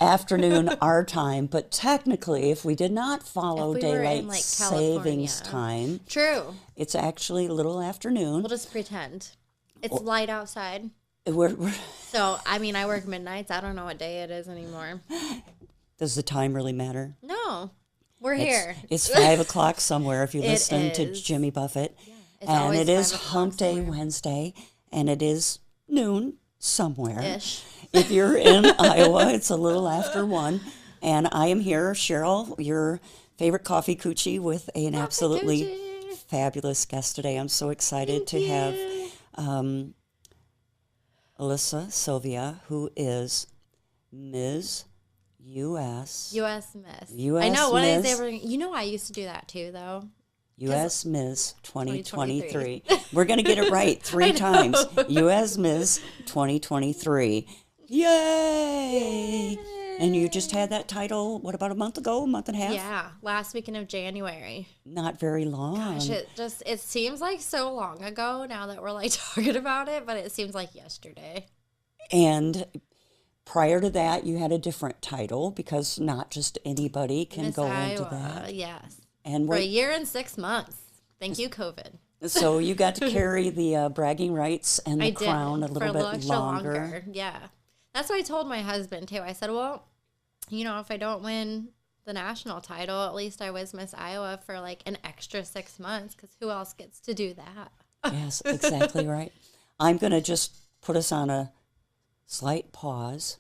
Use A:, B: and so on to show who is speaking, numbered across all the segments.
A: afternoon our time, but technically, if we did not follow
B: If we were in
A: daylight
B: like
A: savings
B: California.
A: time,
B: True.
A: it's actually a little afternoon.
B: We'll just pretend. It's light outside.
A: We're,
B: So, I mean, I work midnights. I don't know what day it is anymore.
A: does the time really matter?
B: No. We're here.
A: It's 5 o'clock somewhere if you
B: It
A: listen to
B: is.
A: Jimmy Buffett.
B: It's
A: And
B: always
A: it is
B: 5 o'clock
A: Hump Day
B: somewhere.
A: Wednesday, and it is noon somewhere.
B: Ish.
A: If you're in Iowa, it's a little after 1. And I am here, Cheryl, your favorite coffee coochie, with an absolutely
B: Coochie.
A: fabulous guest today. I'm so excited to have Alyssa Sylvia, who is Ms. U.S.
B: U.S. Miss.
A: US
B: I know. One of
A: Miss.
B: these days, you know, I used to do that too, though.
A: U.S. Ms. 2023.
B: 2023.
A: We're going to get it right 3 times. U.S. Ms. 2023. Yay! And you just had that title, what, about a month ago, a month and a half?
B: Yeah, last weekend of January.
A: Not very long.
B: Gosh, it seems like so long ago now that we're like talking about it, but it seems like yesterday.
A: And prior to that, you had a different title because not just anybody can
B: Miss
A: go
B: Iowa,
A: into that.
B: yes.
A: And
B: For a
A: what,
B: year and 6 months. Thank you, COVID.
A: so you got to carry the bragging rights and the
B: I did
A: crown a
B: for
A: little bit
B: extra
A: longer.
B: Yeah. That's what I told my husband too. I said, well, you know, if I don't win the national title, at least I was Miss Iowa for like an extra 6 months, because who else gets to do that?
A: Yes, exactly right. I'm going to just put us on a slight pause,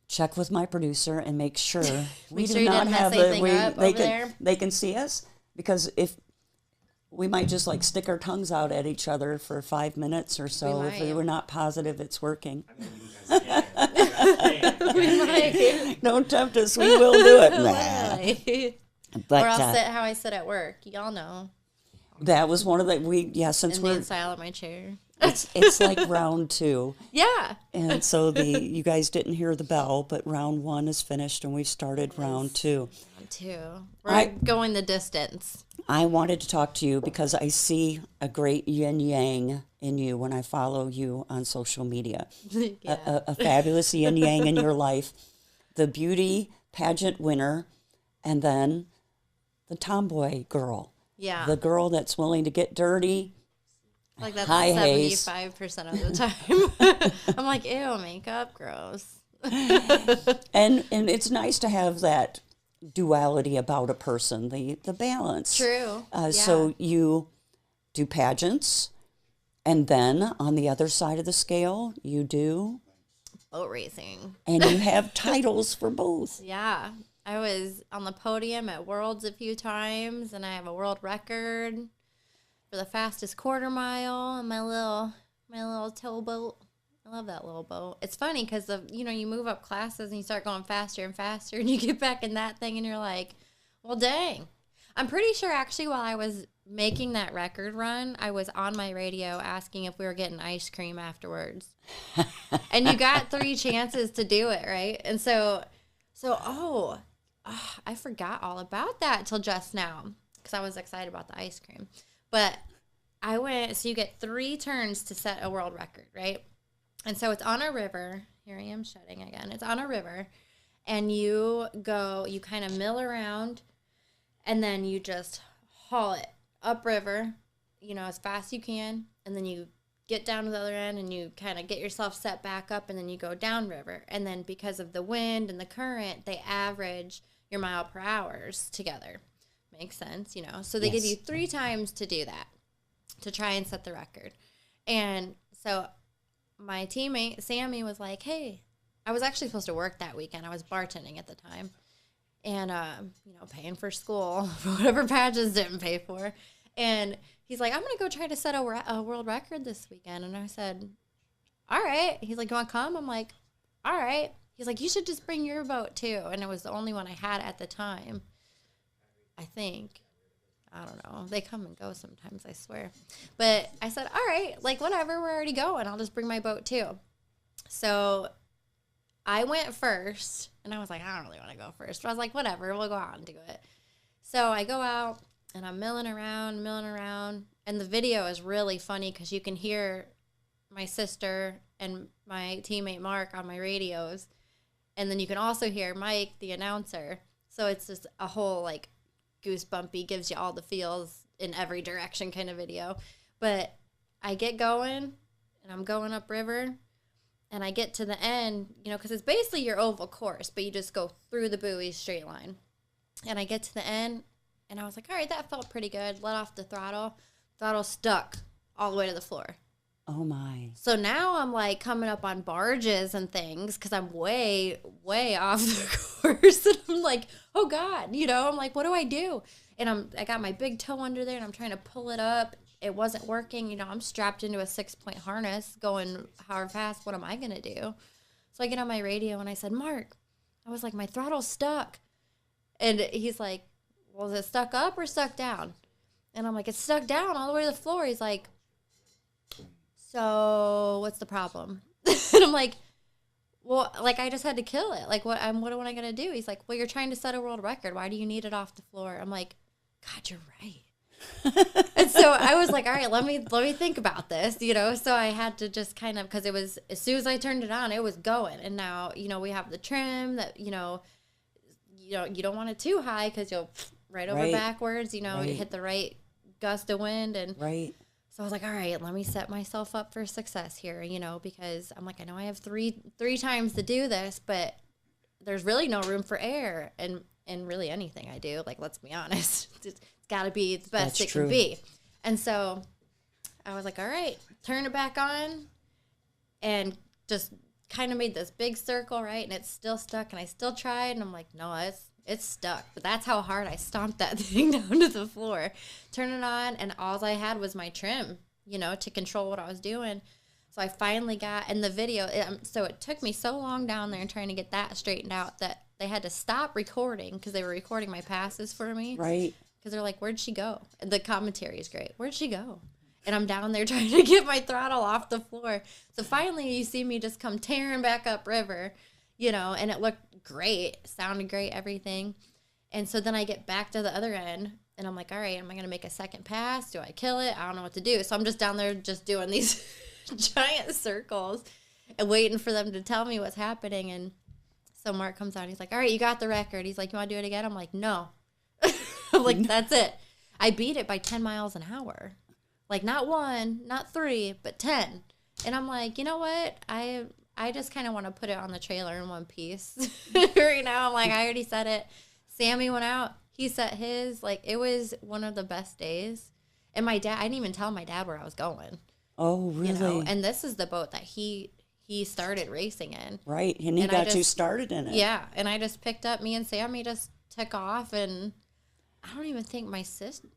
A: check with my producer, and make sure we
B: Make
A: do
B: sure you
A: not
B: didn't mess
A: have
B: anything up
A: they
B: over there.
A: they can see us, because if we might just like stick our tongues out at each other for 5 minutes or so if we
B: might.
A: were not positive it's working.
B: We might.
A: Don't tempt us, we will do it. Nah.
B: Literally.
A: But
B: Or I'll sit how I sit at work. Y'all know.
A: that was one of the since
B: In the
A: we're
B: inside of my chair.
A: it's like round 2.
B: Yeah.
A: And so you guys didn't hear the bell, but round 1 is finished and we've started round 2.
B: Too. We're going the distance.
A: I wanted to talk to you because I see a great yin yang in you when I follow you on social media.
B: Yeah.
A: A fabulous yin yang in your life. The beauty pageant winner, and then the tomboy girl.
B: Yeah.
A: The girl that's willing to get dirty.
B: Like that's
A: Hi, Hayes.
B: 75% of the time. I'm like, ew, makeup, gross.
A: And it's nice to have that duality about a person, the balance.
B: True. Yeah.
A: So you do pageants, and then on the other side of the scale, you do,
B: Boat racing.
A: and you have titles for both.
B: Yeah. I was on the podium at Worlds a few times, and I have a world record for the fastest quarter mile on my little towboat. I love that little boat. It's funny because you move up classes and you start going faster and faster, and you get back in that thing and you're like, well, dang. I'm pretty sure actually while I was making that record run, I was on my radio asking if we were getting ice cream afterwards. And you got 3 chances to do it, right? And I forgot all about that till just now because I was excited about the ice cream. But so you get 3 turns to set a world record, right? And so it's on a river. Here I am shutting again. It's on a river. And you kind of mill around, and then you just haul it upriver, as fast as you can. And then you get down to the other end, and you kind of get yourself set back up, and then you go downriver. And then because of the wind and the current, they average your mile per hours together. Makes sense, So they give you 3 times to do that, to try and set the record. And so my teammate, Sammy, was like, hey, I was actually supposed to work that weekend. I was bartending at the time and, paying for school for whatever pageants didn't pay for. And he's like, I'm going to go try to set a world record this weekend. And I said, all right. He's like, you want to come? I'm like, all right. He's like, you should just bring your boat too. And it was the only one I had at the time, I think. I don't know. They come and go sometimes, I swear. But I said, all right, like whatever, we're already going. I'll just bring my boat too. So I went first, and I was like, I don't really want to go first. But I was like, whatever, we'll go out and do it. So I go out, and I'm milling around. And the video is really funny because you can hear my sister and my teammate Mark on my radios. And then you can also hear Mike, the announcer. So it's just a whole, like, goosebumpy, gives you all the feels in every direction kind of video. But I get going, and I'm going upriver, and I get to the end, you know, because it's basically your oval course, but you just go through the buoy straight line. And I get to the end, and I was like, all right, that felt pretty good. Let off the throttle. Throttle stuck all the way to the floor.
A: Oh, my.
B: So now I'm, like, coming up on barges and things because I'm way, way off the course. And I'm like, oh, God, you know, I'm like, what do I do? And I got my big toe under there, and I'm trying to pull it up. It wasn't working. You know, I'm strapped into a 6-point harness going however fast. What am I going to do? So I get on my radio, and I said, Mark, I was like, my throttle's stuck. And he's like, well, is it stuck up or stuck down? And I'm like, it's stuck down all the way to the floor. He's like, so what's the problem? And I'm like, well, like, I just had to kill it. Like, what am I going to do? He's like, well, you're trying to set a world record. Why do you need it off the floor? I'm like, God, you're right. And so I was like, all right, let me think about this, you know? So I had to just kind of, because it was, as soon as I turned it on, it was going. And now, you know, we have the trim that, you don't want it too high because you'll right over backwards, you know, you hit the right gust of wind. And so I was like, all right, let me set myself up for success here, you know, because I'm like, I know I have three times to do this, but there's really no room for error and really anything I do. Like, let's be honest, it's got to be the best it can be. And so I was like, all right, turn it back on, and just kind of made this big circle, right? And it's still stuck, and I still tried, and I'm like, no, it's stuck. But that's how hard I stomped that thing down to the floor. Turn it on, and all I had was my trim, you know, to control what I was doing. So I finally got, in the video, so it took me so long down there and trying to get that straightened out that they had to stop recording because they were recording my passes for me.
A: Right.
B: Because they're like, where'd she go? And the commentary is great. Where'd she go? And I'm down there trying to get my throttle off the floor. So finally you see me just come tearing back up river, you know, and it looked great. Sounded great, everything. And so then I get back to the other end, and I'm like, all right, am I going to make a second pass? Do I kill it? I don't know what to do. So I'm just down there just doing these giant circles and waiting for them to tell me what's happening. And so Mark comes out. He's like, all right, you got the record. He's like, you want to do it again? I'm like, no. I'm like, that's it. I beat it by 10 miles an hour. Like, not 1, not 3, but 10. And I'm like, you know what? I just kind of want to put it on the trailer in one piece. Right now, I'm like, I already said it. Sammy went out. He set his. Like, it was one of the best days. And my dad, I didn't even tell my dad where I was going.
A: Oh, really?
B: You know? And this is the boat that he started racing in.
A: Right. And he got you started in it.
B: Yeah. And I just picked up, me and Sammy just took off, and I don't even think my sister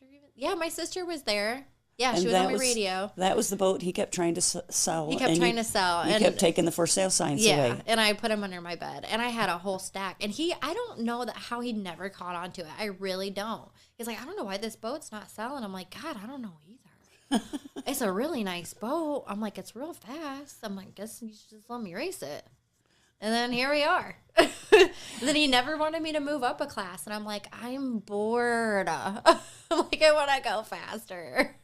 B: even? Yeah, my sister was there. Yeah, she was on my radio. That
A: was the boat he kept trying to sell.
B: He kept trying to sell.
A: He kept taking the for sale signs away.
B: Yeah, and I put him under my bed. And I had a whole stack. And I don't know how he never caught on to it. I really don't. He's like, I don't know why this boat's not selling. I'm like, God, I don't know either. It's a really nice boat. I'm like, it's real fast. I'm like, guess you should just let me race it. And then here we are. Then he never wanted me to move up a class. And I'm like, I'm bored. I'm like, I want to go faster.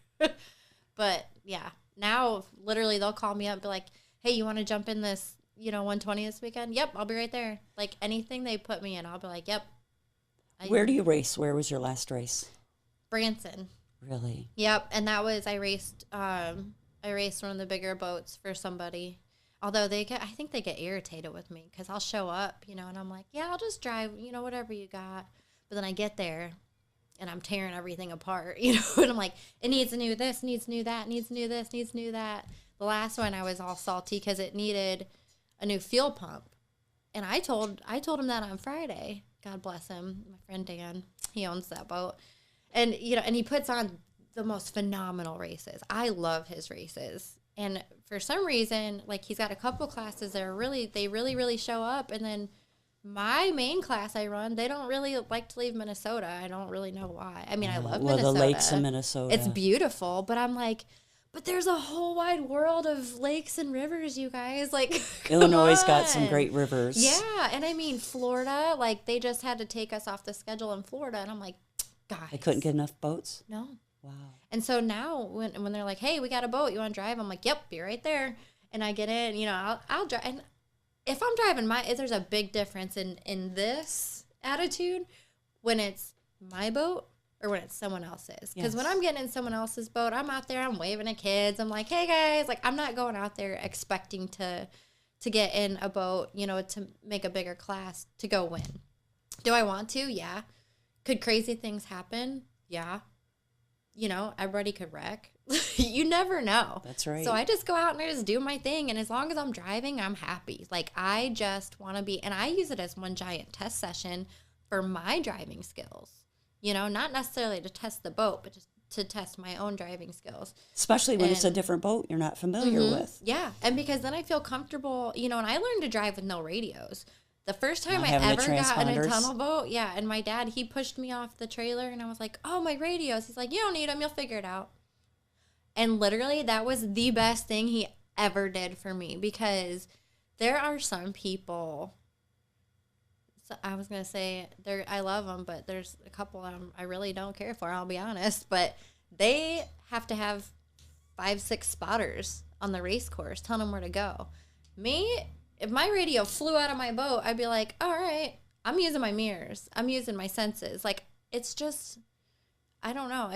B: But, yeah. Now, literally, they'll call me up and be like, hey, you want to jump in this, 120 this weekend? Yep, I'll be right there. Like, anything they put me in, I'll be like, yep.
A: Where do you race? Where was your last race?
B: Branson.
A: Really?
B: Yep. And that was, I raced one of the bigger boats for somebody. Although I think they get irritated with me because I'll show up, and I'm like, yeah, I'll just drive, whatever you got. But then I get there and I'm tearing everything apart, and I'm like, it needs a new this, needs new that, needs new this, needs new that. The last one I was all salty because it needed a new fuel pump. And I told him that on Friday. God bless him. My friend Dan, he owns that boat. And, and he puts on the most phenomenal races. I love his races. And for some reason, like, he's got a couple classes that really show up. And then my main class I run, they don't really like to leave Minnesota. I don't really know why. I mean, I love Minnesota.
A: The lakes in Minnesota.
B: It's beautiful. But I'm like, but there's a whole wide world of lakes and rivers, you guys. Like,
A: Illinois got some great rivers.
B: Yeah. And I mean, Florida, like, they just had to take us off the schedule in Florida. And I'm like, guys.
A: They couldn't get enough boats?
B: No.
A: Wow.
B: And so now when they're like, hey, we got a boat, you want to drive? I'm like, yep, be right there. And I get in, I'll drive. And if I'm driving there's a big difference in this attitude when it's my boat or when it's someone else's. Because when I'm getting in someone else's boat, I'm out there, I'm waving at kids. I'm like, hey, guys. Like, I'm not going out there expecting to get in a boat, you know, to make a bigger class to go win. Do I want to? Yeah. Could crazy things happen? Yeah. You know, everybody could wreck. You never know.
A: That's right.
B: So I just go out and I just do my thing. And as long as I'm driving, I'm happy. Like, I just want to be, and I use it as one giant test session for my driving skills. You know, not necessarily to test the boat, but just to test my own driving skills.
A: Especially when it's a different boat you're not familiar with.
B: Yeah. And because then I feel comfortable, you know, and I learned to drive with no radios. The first time
A: Not
B: I
A: having the
B: ever got in a
A: transponders.
B: tunnel boat, and my dad, he pushed me off the trailer, and I was like, oh, my radios. He's like, you don't need them. You'll figure it out. And literally, that was the best thing he ever did for me, because there are some people, so I was going to say, I love them, but there's a couple I really don't care for, I'll be honest. But they have to have 5-6 spotters on the race course telling them where to go. Me, if my radio flew out of my boat, I'd be like, all right, I'm using my mirrors. I'm using my senses. Like, it's just, I don't know.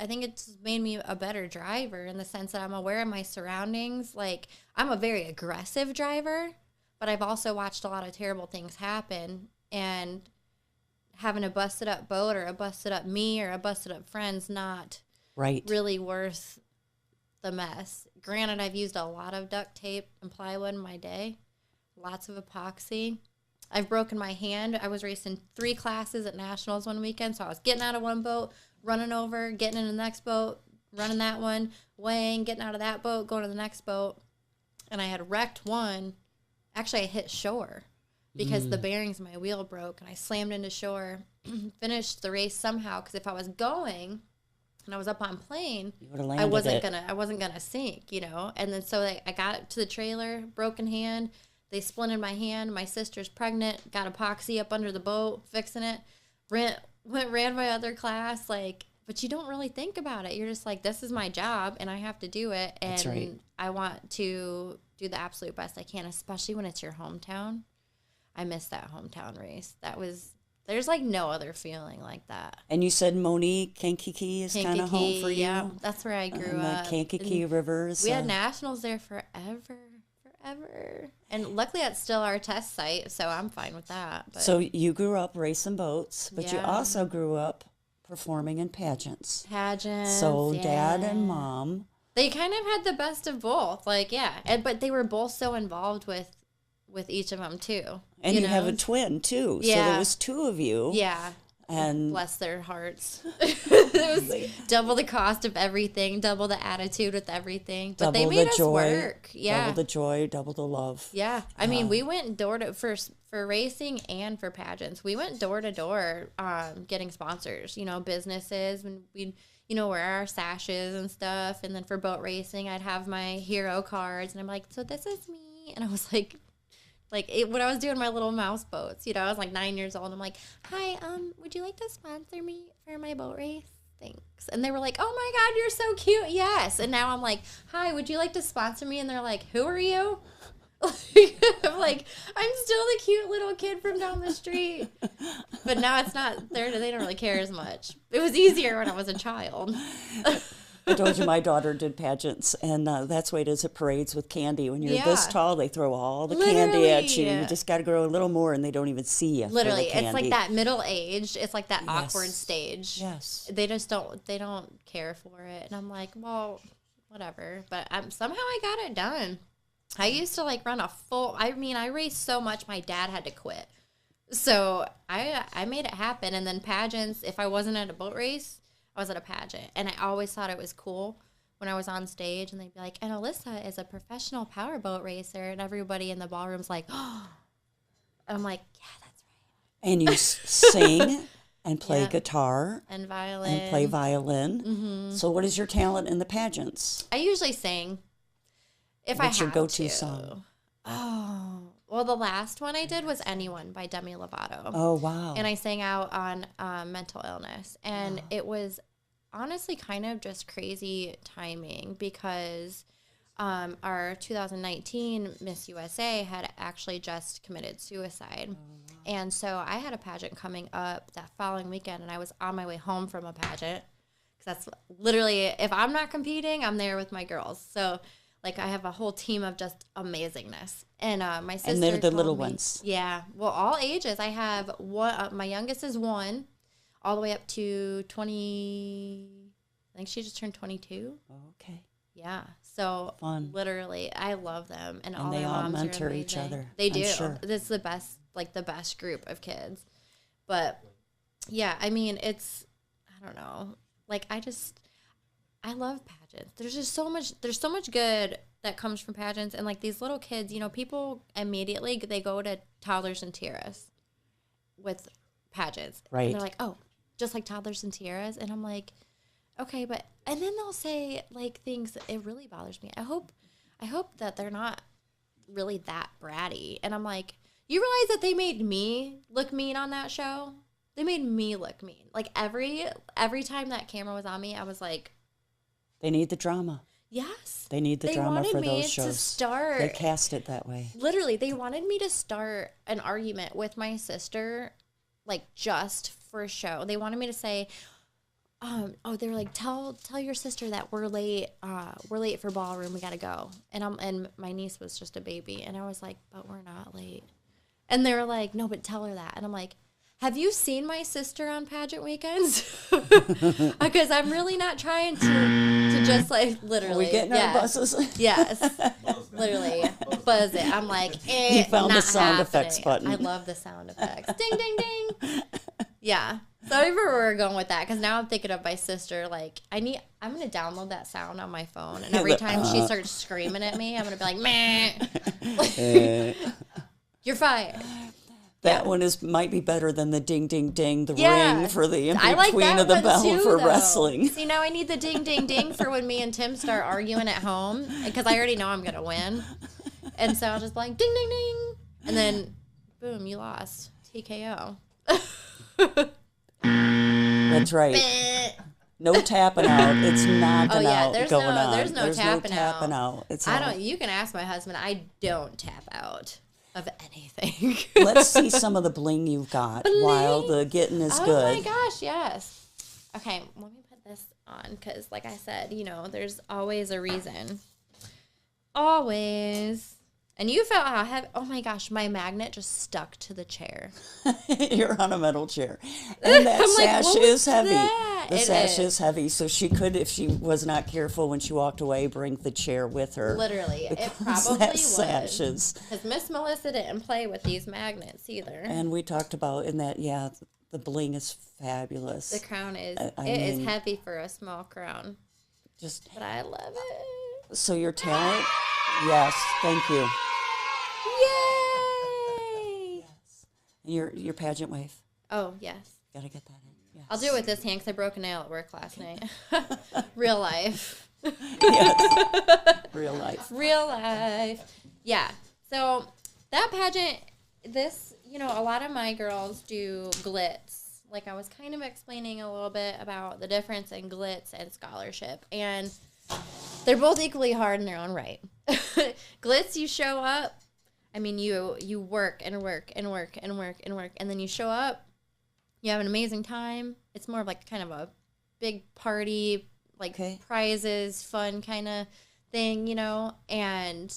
B: I think it's made me a better driver in the sense that I'm aware of my surroundings. Like, I'm a very aggressive driver, but I've also watched a lot of terrible things happen, and having a busted up boat or a busted up me or a busted up friend's not really worth the mess. Granted, I've used a lot of duct tape and plywood in my day, lots of epoxy. I've broken my hand. I was racing 3 classes at nationals one weekend, so I was getting out of one boat, running over, getting in the next boat, running that one, weighing, getting out of that boat, going to the next boat, and I had wrecked one. Actually, I hit shore because the bearings of my wheel broke, and I slammed into shore, finished the race somehow, because if I was going and I was up on plane, I wasn't gonna sink, you know. And then so I got to the trailer, broken hand. They splinted my hand. My sister's pregnant, got epoxy up under the boat, fixing it. Ran my other class, like, but you don't really think about it. You're just like, this is my job, and I have to do it, and
A: That's right.
B: I want to do the absolute best I can, especially when it's your hometown. I miss that hometown race. There's like no other feeling like that.
A: And you said Monique, Kankakee is kind of home for you?
B: Yeah, that's where I grew up.
A: The Kankakee Rivers.
B: We had nationals there forever. And luckily that's still our test site, so I'm fine with that. But.
A: So you grew up racing boats, but you also grew up performing in pageants. So Dad and Mom.
B: They kind of had the best of both. Like, but they were both so involved with each of them, too.
A: And you have a twin, too.
B: Yeah.
A: So there was 2 of you.
B: Yeah.
A: And
B: bless their hearts. It was double the cost of everything, double the attitude with everything. But they made us work. Yeah.
A: Double the joy, double the love.
B: Yeah. I mean, we went door to for racing and for pageants. We went door to door getting sponsors, you know, businesses, when we'd, you know, wear our sashes and stuff. And then for boat racing, I'd have my hero cards, and I'm like, so this is me. And I was like when I was doing my little mouse boats, you know, I was like 9 years old. I'm like, hi, would you like to sponsor me for my boat race? Thanks. And they were like, oh my God, you're so cute. Yes. And now I'm like, hi, would you like to sponsor me? And they're like, who are you? I'm like, I'm still the cute little kid from down the street. But now it's not, they don't really care as much. It was easier when I was a child.
A: I told you my daughter did pageants, and that's the way it is at parades with candy. When you're this tall, they throw all the candy at you. You just got to grow a little more, and they don't even see you.
B: Literally, it's like that middle age. It's like that awkward stage.
A: Yes.
B: They just don't. They don't care for it, and I'm like, well, whatever. But somehow I got it done. I used to like run a full. I mean, I raced so much, my dad had to quit. So I made it happen, and then pageants. If I wasn't at a boat race, I was at a pageant, and I always thought it was cool when I was on stage, and they'd be like, and Alyssa is a professional powerboat racer, and everybody in the ballroom's like, oh. And I'm like, yeah, that's right.
A: And you sing and play guitar
B: and violin
A: and play violin. Mm-hmm. So what is your talent in the pageants?
B: I usually sing.
A: What's your go-to song?
B: Oh, well, the last one I did was Anyone by Demi Lovato.
A: Oh, wow.
B: And I sang out on mental illness. And it was honestly kind of just crazy timing, because our 2019 Miss USA had actually just committed suicide. And so I had a pageant coming up that following weekend, and I was on my way home from a pageant. Because that's literally, if I'm not competing, I'm there with my girls. So, like, I have a whole team of just amazingness. And my sister
A: and they're the little
B: me,
A: ones.
B: Yeah. Well, all ages. I have one. My youngest is 1, all the way up to 20. I think she just turned 22.
A: Okay.
B: Yeah. So
A: fun.
B: Literally, I love them, and all
A: they
B: their
A: all
B: moms
A: mentor
B: are amazing.
A: each other.
B: They do.
A: Sure.
B: This is the best, like the best group of kids. But yeah, I mean, it's, I don't know. Like, I love pageants. There's just so much good that comes from pageants. And like these little kids, you know, people immediately, they go to toddlers and tiaras with pageants.
A: Right.
B: And they're like, oh, just like toddlers and tiaras. And I'm like, okay, but, and then they'll say like things that it really bothers me. I hope that they're not really that bratty. And I'm like, you realize that they made me look mean on that show? They made me look mean. Like every time that camera was on me, I was like,
A: they need the drama.
B: Yes.
A: They need the drama for those shows.
B: To start,
A: they cast it that way.
B: Literally, they wanted me to start an argument with my sister, like just for show. They wanted me to say, they were like, tell your sister that we're late for ballroom, we gotta go. And my niece was just a baby, and I was like, but we're not late. And they were like, no, but tell her that. And I'm like, have you seen my sister on pageant weekends? Because I'm really not trying to just like literally.
A: Are we getting our buses?
B: Yes, literally buzz it. I'm like,
A: he found the sound effects button.
B: I love the sound effects. Ding, ding, ding. Yeah. So I remember where we're going with that, because now I'm thinking of my sister. Like, I'm gonna download that sound on my phone, and every time she starts screaming at me, I'm gonna be like, meh. You're fired.
A: That one might be better than the ding, ding, ding, the ring for the in-between of the bell
B: too,
A: for
B: though.
A: wrestling.
B: See, now I need the ding, ding, ding for when me and Tim start arguing at home, because I already know I'm going to win. And so I'll just be like, ding, ding, ding. And then, boom, you lost. TKO.
A: That's right. No tapping out. It's knocking out
B: there's
A: going
B: no,
A: on.
B: There's no tapping
A: out. It's
B: you can ask my husband. I don't tap out of anything.
A: Let's see some of the bling you've got while the getting is good.
B: Oh my gosh, yes. Okay, let me put this on, because like I said, you know, there's always a reason. Always. And you felt how heavy. Oh my gosh, my magnet just stuck to the chair.
A: You're on a metal chair. And that sash is heavy. The sash is heavy. So she could, if she was not careful when she walked away, bring the chair with her.
B: Literally. It probably was.
A: Sash is.
B: Because Miss Melissa didn't play with these magnets either.
A: And we talked about in that, the bling is fabulous.
B: The crown is, is heavy for a small crown. But I love it.
A: So your talent, yes, thank you.
B: Yay!
A: Yes. Your pageant wife.
B: Oh, yes.
A: Gotta get that in. Yes.
B: I'll do it with this hand, because I broke a nail at work last night. Real life.
A: Yes. Real life.
B: Real life. Yeah. So that pageant, a lot of my girls do glitz. Like I was kind of explaining a little bit about the difference in glitz and scholarship. And they're both equally hard in their own right. Glitz, you show up. I mean, you work and work and work and work and work, and then you show up, you have an amazing time. It's more of like kind of a big party, like prizes, fun kind of thing, you know, and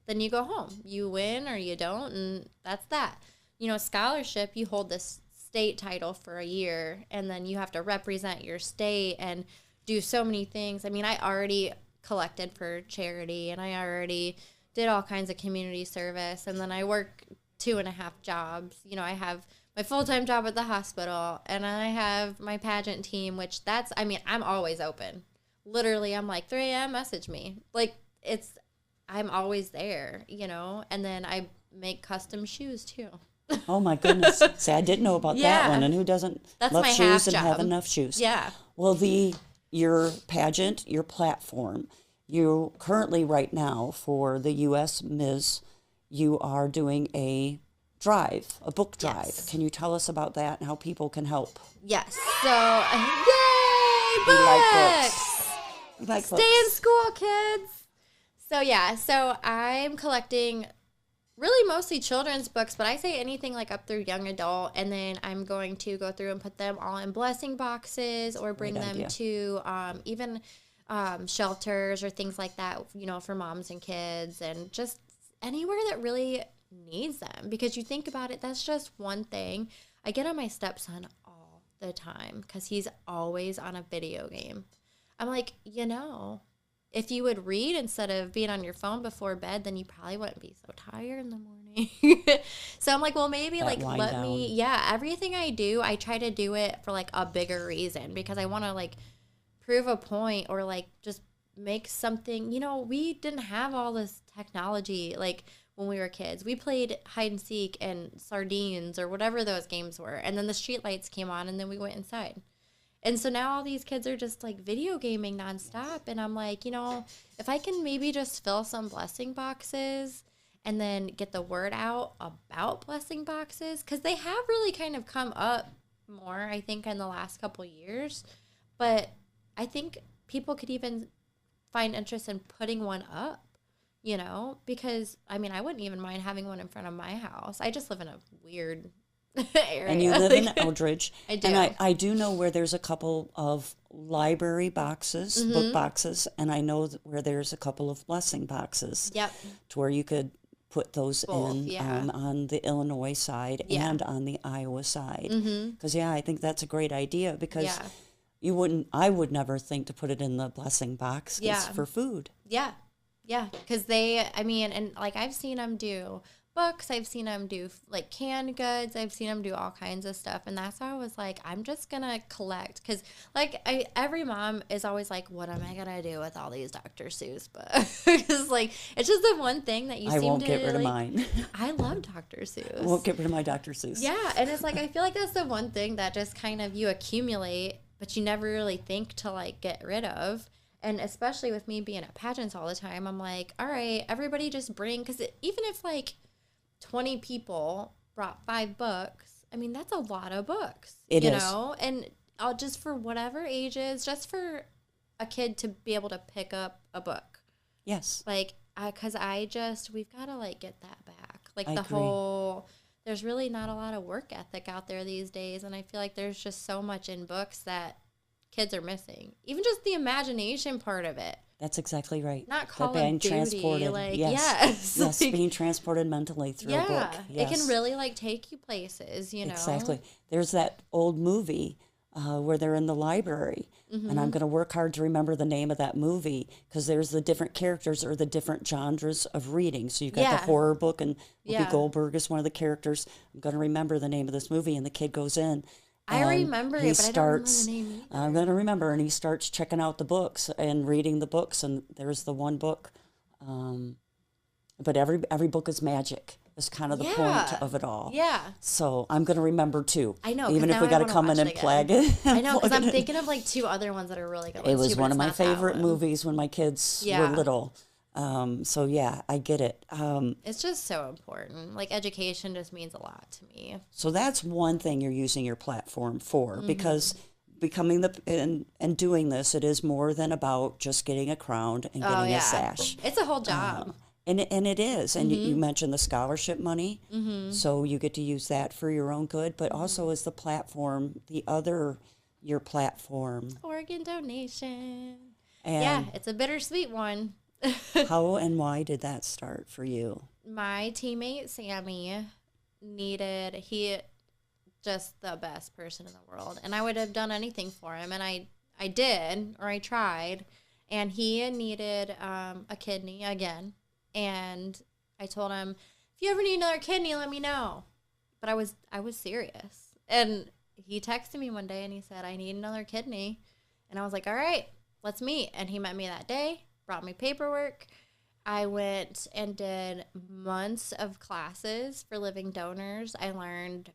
B: then you go home. You win or you don't, and that's that. You know, scholarship, you hold this state title for a year, and then you have to represent your state and do so many things. I mean, I already collected for charity, and I already did all kinds of community service, and then I work 2.5 jobs. You know, I have my full-time job at the hospital, and I have my pageant team, which I'm always open. Literally, I'm like, 3 a.m., message me. Like, I'm always there, you know, and then I make custom shoes, too.
A: Oh, my goodness. See, I didn't know about that one, and who doesn't love shoes and have enough shoes?
B: Yeah.
A: Well, your pageant, your platform, you currently right now for the U.S. Ms., you are doing a book drive. Yes. Can you tell us about that and how people can help?
B: Yes. So, yay, books!
A: We like books.
B: Stay in school, kids. So yeah, so I'm collecting really mostly children's books, but I say anything like up through young adult, and then I'm going to go through and put them all in blessing boxes or bring them to even shelters or things like that, you know, for moms and kids and just anywhere that really needs them. Because you think about it, that's just one thing. I get on my stepson all the time because he's always on a video game. I'm like, you know, if you would read instead of being on your phone before bed, then you probably wouldn't be so tired in the morning. So I'm like, well, maybe
A: that
B: like let me, everything I do, I try to do it for like a bigger reason because I want to like prove a point or like just make something, you know, we didn't have all this technology like when we were kids. We played hide and seek and sardines or whatever those games were. And then the street lights came on and then we went inside. And so now all these kids are just like video gaming nonstop. And I'm like, you know, if I can maybe just fill some blessing boxes and then get the word out about blessing boxes, because they have really kind of come up more, I think, in the last couple years. But I think people could even find interest in putting one up, you know, because, I mean, I wouldn't even mind having one in front of my house. I just live in a weird area.
A: And you live in Eldridge.
B: I do.
A: And I do know where there's a couple of library boxes, book boxes, and I know where there's a couple of blessing boxes.
B: Yep.
A: To where you could put those
B: Both,
A: in on the Illinois side and on the Iowa side. Because, I think that's a great idea because I would never think to put it in the blessing box for food.
B: Yeah. Yeah. Because they, I mean, and like I've seen them do books. I've seen them do like canned goods. I've seen them do all kinds of stuff. And that's why I was like, I'm just going to collect. Because like every mom is always like, what am I going to do with all these Dr. Seuss books? Because like, it's just the one thing that you seem to.
A: I won't get rid of mine.
B: I love Dr. Seuss.
A: I won't get rid of my Dr. Seuss.
B: Yeah. And it's like, I feel like that's the one thing that just kind of you accumulate, but you never really think to like get rid of. And especially with me being at pageants all the time, I'm like, all right, everybody just bring, because even if like 20 people brought 5 books, I mean, that's a lot of books, you know? And I'll just for whatever ages, just for a kid to be able to pick up a book.
A: Yes.
B: Like, because we've got to like get that back. Like
A: I agree.
B: There's really not a lot of work ethic out there these days. And I feel like there's just so much in books that kids are missing. Even just the imagination part of it.
A: That's exactly right.
B: Not Call of Duty.
A: Transported.
B: Like,
A: yes,
B: like,
A: being transported mentally through a book. Yes.
B: It can really like take you places, you know.
A: Exactly. There's that old movie where they're in the library, and I'm going to work hard to remember the name of that movie because there's the different characters or the different genres of reading. So you've got the horror book, and Whoopi Goldberg is one of the characters. I'm going to remember the name of this movie, and the kid goes in.
B: I remember it, but I don't remember the name either.
A: I'm going to remember, and he starts checking out the books and reading the books, and there's the one book. But every book is magic. Is kind of the point of it all.
B: Yeah.
A: So I'm going to remember too.
B: I know.
A: Even if we got to come in and plug it.
B: I know, because I'm thinking of like 2 other ones that are really good.
A: It was one of my favorite movies when my kids were little. So yeah, I get it.
B: It's just so important. Like education just means a lot to me.
A: So that's one thing you're using your platform for, because becoming and doing this, it is more than about just getting a crown and getting a sash.
B: It's a whole job.
A: And it is. And you mentioned the scholarship money. So you get to use that for your own good, but also as the platform, your platform.
B: Organ donation.
A: And
B: it's a bittersweet one.
A: How and why did that start for you?
B: My teammate, Sammy, he just the best person in the world. And I would have done anything for him. And I did, or I tried. And he needed a kidney again. And I told him, if you ever need another kidney, let me know. But I was serious. And he texted me one day and he said, I need another kidney. And I was like, all right, let's meet. And he met me that day, brought me paperwork. I went and did months of classes for living donors. I learned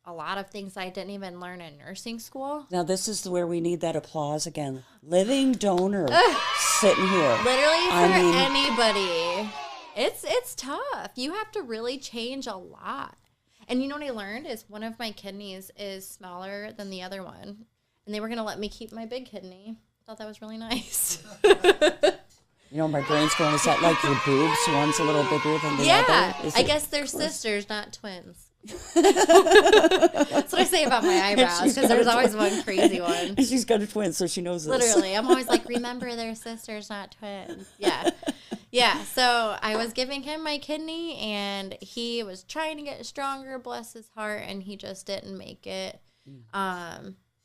B: a lot of things I didn't even learn in nursing school.
A: Now, this is where we need that applause again. Living donor sitting here.
B: Literally for anybody. It's tough. You have to really change a lot. And you know what I learned is one of my kidneys is smaller than the other one. And they were going to let me keep my big kidney. I thought that was really nice.
A: You know, my brain's going, is that like your boobs? One's a little bigger than the other?
B: I guess they're sisters, not twins. That's what I say about my eyebrows, because there's always one crazy one.
A: And she's got a twin, so she knows this.
B: Literally. I'm always like, remember, they're sisters, not twins. Yeah. Yeah. So I was giving him my kidney, and he was trying to get stronger, bless his heart, and he just didn't make it,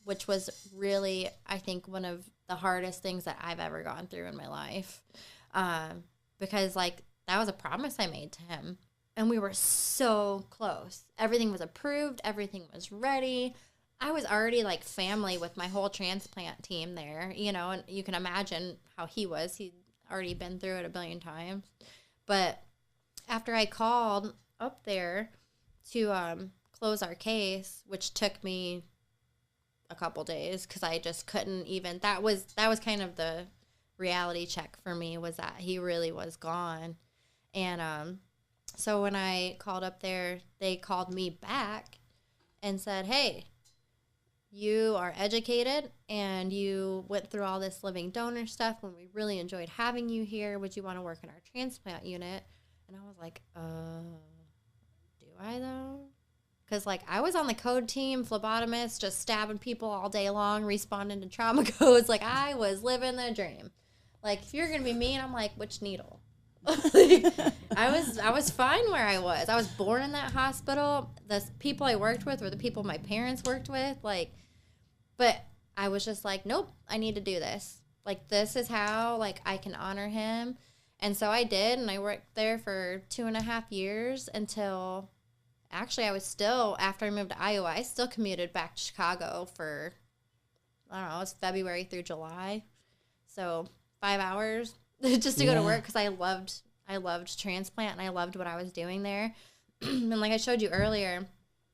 B: which was really, I think, one of the hardest things that I've ever gone through in my life, because, like, that was a promise I made to him. And we were so close. Everything was approved. Everything was ready. I was already like family with my whole transplant team there, you know, and you can imagine how he was. He'd already been through it a billion times. But after I called up there to close our case, which took me a couple days because I just couldn't even, that was kind of the reality check for me, was that he really was gone. And so when I called up there, they called me back and said, hey, you are educated and you went through all this living donor stuff and we really enjoyed having you here. Would you want to work in our transplant unit? And I was like, do I though? Because, like, I was on the code team, phlebotomist, just stabbing people all day long, responding to trauma codes. Like, I was living the dream. Like, if you're going to be mean, I'm like, which needle? I was fine where I was. I was born in that hospital. The people I worked with were the people my parents worked with. Like, but I was just like, nope, I need to do this. Like, this is how, like, I can honor him. And so I did, and I worked there for 2.5 years until, actually, I was still, after I moved to Iowa, I still commuted back to Chicago for, I don't know, it was February through July. So 5 hours just to go to work, because I loved transplant and I loved what I was doing there. And like I showed you earlier,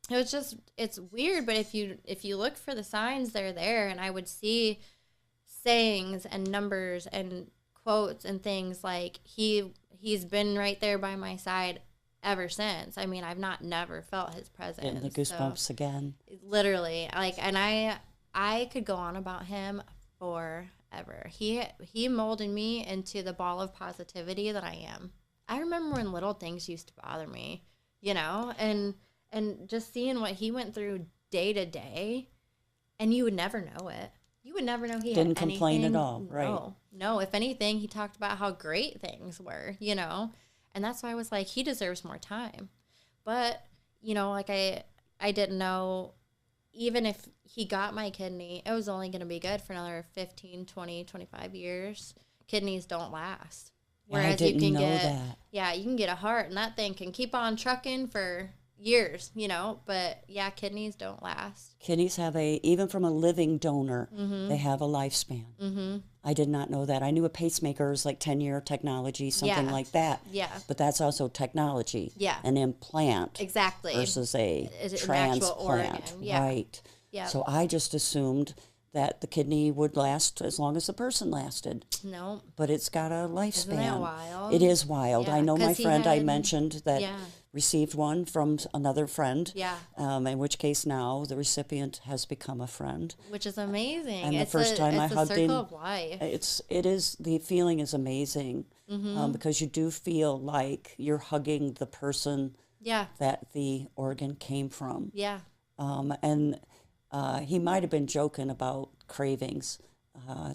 B: it was just, it's weird, but if you look for the signs, they're there. And I would see sayings and numbers and quotes and things like he's been right there by my side ever since. I mean, I've never felt his presence.
A: Getting the goosebumps again.
B: Literally, like, and I could go on about him forever. He molded me into the ball of positivity that I am. I remember when little things used to bother me, you know, and just seeing what he went through day to day, and you would never know it. You would never know he
A: didn't
B: had
A: complain
B: anything.
A: at all, right?
B: No. If anything, he talked about how great things were, you know, and that's why I was like, he deserves more time. But, you know, like I didn't know, even if he got my kidney, it was only going to be good for another 15, 20, 25 years. Kidneys don't last.
A: Whereas I didn't know that.
B: Yeah, you can get a heart, and that thing can keep on trucking for years, you know. But, yeah, kidneys don't last.
A: Kidneys have even from a living donor, they have a lifespan. Mm-hmm. I did not know that. I knew a pacemaker is like 10-year technology, something like that.
B: Yeah.
A: But that's also technology.
B: Yeah.
A: An implant.
B: Exactly.
A: Versus a transplant.
B: Yeah.
A: Right.
B: Yeah.
A: So I just assumed that the kidney would last as long as the person lasted.
B: No.
A: But it's got a lifespan.
B: Isn't that wild?
A: It is wild.
B: Yeah,
A: I know my friend I mentioned that
B: yeah.
A: received one from another friend.
B: Yeah.
A: In which case now the recipient has become a friend.
B: Which is amazing.
A: And the first time I hugged him,
B: of life.
A: It is, the feeling is amazing, because you do feel like you're hugging the person that the organ came from.
B: Yeah.
A: And he might have been joking about cravings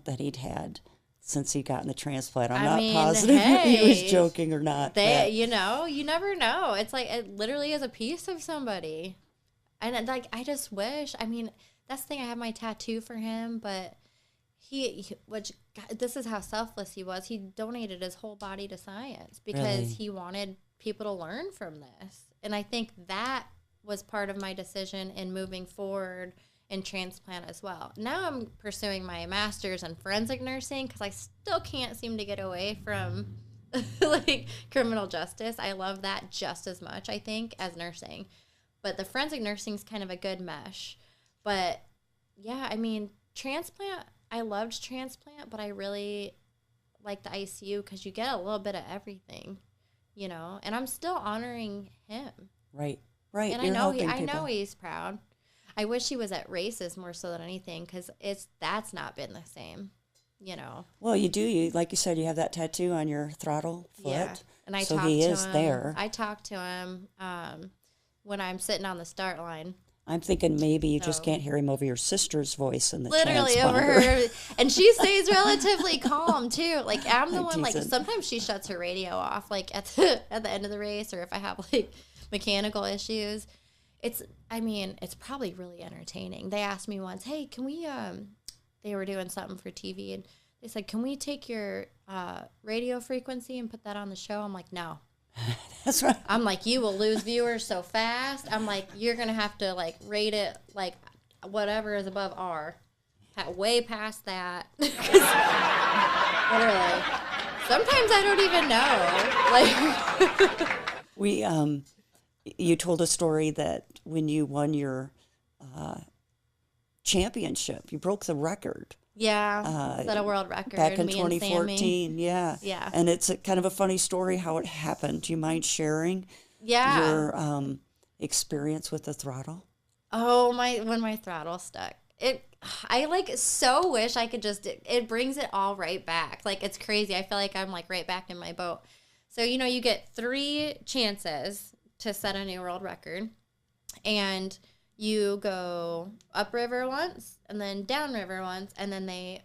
A: that he'd had since he'd gotten the transplant. I'm not positive if he was joking or not.
B: You know, you never know. It's like, it literally is a piece of somebody. And like, I just wish, I mean, that's the thing, I have my tattoo for him, but this is how selfless he was. He donated his whole body to science because he wanted people to learn from this. And I think that was part of my decision in moving forward in transplant as well. Now I'm pursuing my master's in forensic nursing because I still can't seem to get away from like criminal justice. I love that just as much, I think, as nursing. But the forensic nursing is kind of a good mesh. But yeah, I mean, transplant, I loved transplant, but I really like the ICU because you get a little bit of everything, you know, and I'm still honoring him.
A: Right.
B: And I know he's proud. I wish he was at races more so than anything because that's not been the same, you know.
A: Well, you do. You like you said, you have that tattoo on your throttle foot.
B: Yeah. And I
A: so
B: talk
A: he
B: to
A: is
B: him.
A: there.
B: I talk to him when I'm sitting on the start line.
A: I'm thinking maybe you just can't hear him over your sister's voice in the
B: Literally over
A: transponder.
B: her. And she stays relatively calm, too. Like, I'm the one, like,
A: teasing.
B: sometimes she shuts her radio off, like, at the end of the race, or if I have, like, mechanical issues. It's probably really entertaining. They asked me once, hey, can we, they were doing something for TV, and they said, can we take your radio frequency and put that on the show? I'm like, no.
A: That's right.
B: I'm like, you will lose viewers so fast. I'm like, you're going to have to, like, rate it, like, whatever is above R. Way past that. Literally. Sometimes I don't even know. Like,
A: You told a story that when you won your championship, you broke the record.
B: yeah, set a world record.
A: Back in
B: me and
A: 2014,
B: Sammy.
A: yeah.
B: Yeah.
A: And it's kind of a funny story how it happened. Do you mind sharing
B: Yeah.
A: your experience with the throttle?
B: Oh, when my throttle stuck. I like so wish I could just, it brings it all right back. Like, it's crazy. I feel like I'm like right back in my boat. So, you know, you get 3 chances to set a new world record, and you go upriver once and then downriver once, and then they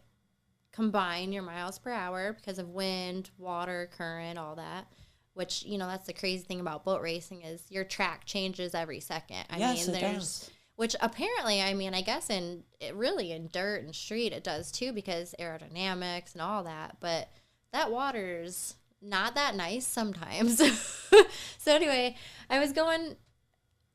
B: combine your miles per hour because of wind, water, current, all that. Which, you know, that's the crazy thing about boat racing is your track changes every second.
A: Yes, it does.
B: Which apparently, I mean, I guess in dirt and street it does too because aerodynamics and all that. But that water's not that nice sometimes. So anyway, I was going